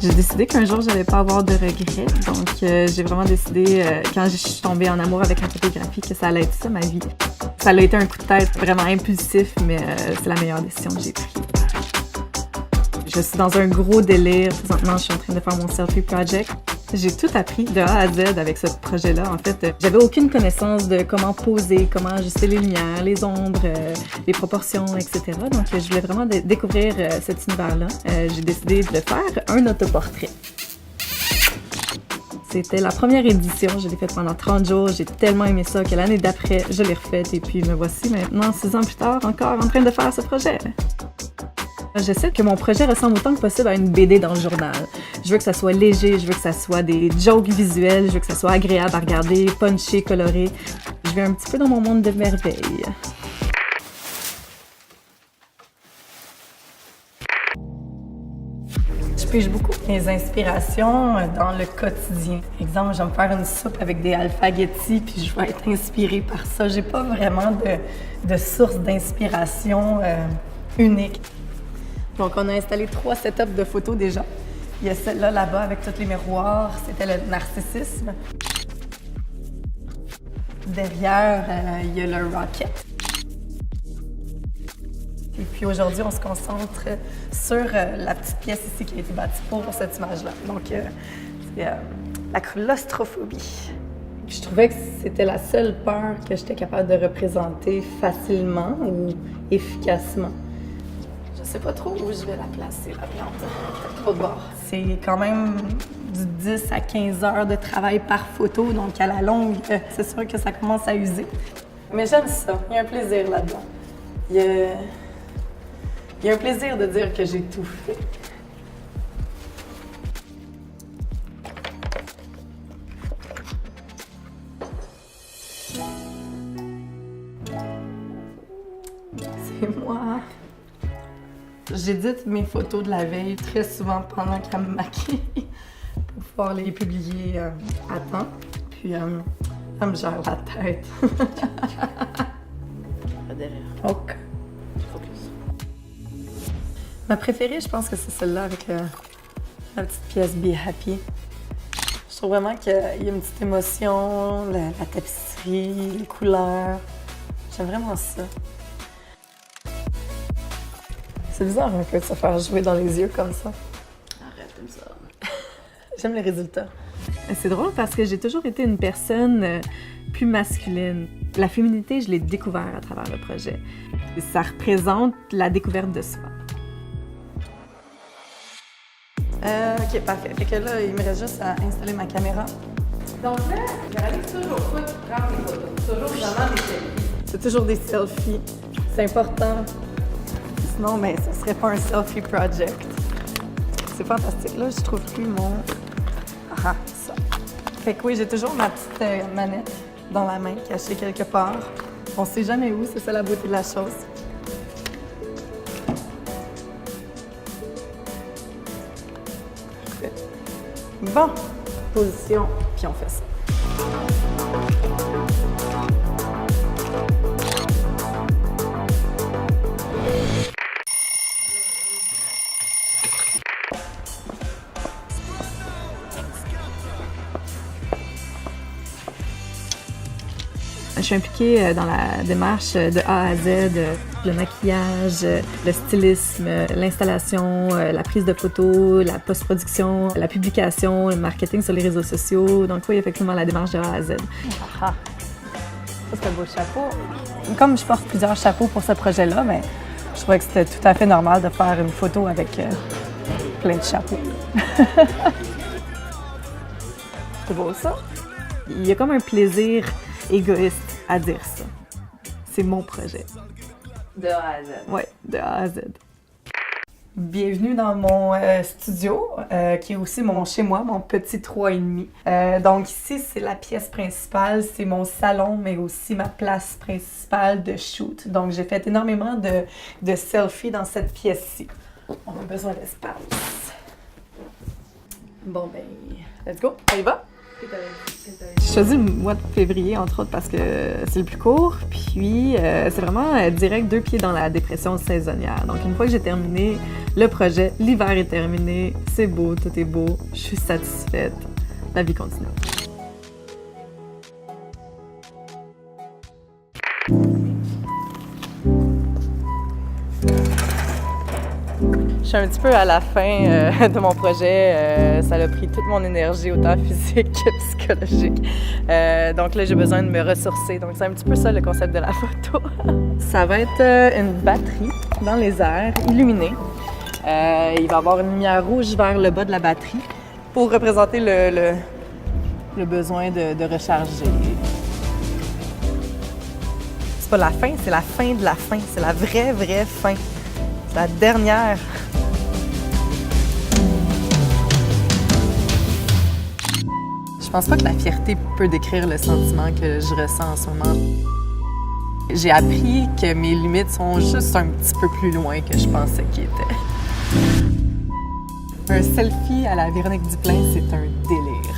J'ai décidé qu'un jour, j'allais pas avoir de regrets. Donc, j'ai vraiment décidé, quand je suis tombée en amour avec la photographie, que ça allait être ça, ma vie. Ça a été un coup de tête vraiment impulsif, mais c'est la meilleure décision que j'ai prise. Je suis dans un gros délire. Présentement, je suis en train de faire mon selfie project. J'ai tout appris de A à Z avec ce projet-là. En fait, j'avais aucune connaissance de comment poser, comment ajuster les lumières, les ombres, les proportions, etc. Donc, je voulais vraiment découvrir cet univers-là. J'ai décidé de faire un autoportrait. C'était la première édition, je l'ai faite pendant 30 jours. J'ai tellement aimé ça que l'année d'après, je l'ai refaite et puis me voici maintenant, 6 ans plus tard, encore en train de faire ce projet. J'essaie que mon projet ressemble autant que possible à une BD dans le journal. Je veux que ça soit léger, je veux que ça soit des jokes visuels, je veux que ça soit agréable à regarder, punché, coloré. Je vais un petit peu dans mon monde de merveilles. Je pige beaucoup mes inspirations dans le quotidien. Par exemple, je vais me faire une soupe avec des alphagetti puis je vais être inspirée par ça. J'ai pas vraiment de source d'inspiration unique. Donc, on a installé 3 setups de photos déjà. Il y a celle-là là-bas avec tous les miroirs, c'était le narcissisme. Derrière, il y a le rocket. Et puis aujourd'hui, on se concentre sur la petite pièce ici qui a été bâtie pour cette image-là. Donc, c'est la claustrophobie. Je trouvais que c'était la seule peur que j'étais capable de représenter facilement ou efficacement. Je sais pas trop où je vais la placer, la plante. Peut-être trop de bord. C'est quand même du 10 à 15 heures de travail par photo, donc à la longue, c'est sûr que ça commence à user. Mais j'aime ça, il y a un plaisir là-dedans. Il y a un plaisir de dire que j'ai tout fait. C'est moi. J'édite mes photos de la veille très souvent pendant qu'elle me maquille pour pouvoir les publier à temps. Puis elle me gère la tête. Derrière. OK. Focus. Ma préférée, je pense que c'est celle-là avec la petite pièce Be Happy. Je trouve vraiment qu'il y a une petite émotion, la tapisserie, les couleurs. J'aime vraiment ça. C'est bizarre un peu de se faire jouer dans les yeux comme ça. Arrête comme ça. J'aime les résultats. C'est drôle parce que j'ai toujours été une personne plus masculine. La féminité, je l'ai découvert à travers le projet. Et ça représente la découverte de soi. OK, parfait. Fait que là, il me reste juste à installer ma caméra. Donc là, j'arrive toujours pas de prendre des photos. Toujours vraiment des selfies. C'est toujours des selfies. C'est important. Sinon, mais ce serait pas un selfie project. C'est fantastique. Là, je trouve plus mon... Ah, ça. Fait que oui, j'ai toujours ma petite manette dans la main, cachée quelque part. On sait jamais où, c'est ça la beauté de la chose. Parfait. Bon, position, puis on fait ça. Je suis impliquée dans la démarche de A à Z, le maquillage, le stylisme, l'installation, la prise de photos, la post-production, la publication, le marketing sur les réseaux sociaux. Donc oui, effectivement, la démarche de A à Z. Ah, ça, c'est un beau chapeau. Comme je porte plusieurs chapeaux pour ce projet-là, mais je trouvais que c'était tout à fait normal de faire une photo avec plein de chapeaux. C'est beau, ça? Il y a comme un plaisir égoïste à dire ça. C'est mon projet. De A à Z. Oui, de A à Z. Bienvenue dans mon studio, qui est aussi mon chez-moi, mon petit 3,5. Donc ici, c'est la pièce principale, c'est mon salon, mais aussi ma place principale de shoot. Donc j'ai fait énormément de selfies dans cette pièce-ci. On a besoin d'espace. Bon ben, let's go, on y va? J'ai choisi le mois de février, entre autres, parce que c'est le plus court, puis c'est vraiment direct 2 pieds dans la dépression saisonnière. Donc, une fois que j'ai terminé le projet, l'hiver est terminé, c'est beau, tout est beau, je suis satisfaite, la vie continue. Je suis un petit peu à la fin de mon projet. Ça a pris toute mon énergie, autant physique que psychologique. Donc là, j'ai besoin de me ressourcer. Donc c'est un petit peu ça le concept de la photo. Ça va être une batterie dans les airs, illuminée. Il va y avoir une lumière rouge vers le bas de la batterie pour représenter le besoin de recharger. C'est pas la fin, c'est la fin de la fin. C'est la vraie fin. C'est la dernière. Je pense pas que la fierté peut décrire le sentiment que je ressens en ce moment. J'ai appris que mes limites sont juste un petit peu plus loin que je pensais qu'ils étaient. Un selfie à la Véronique Duplain, c'est un délire.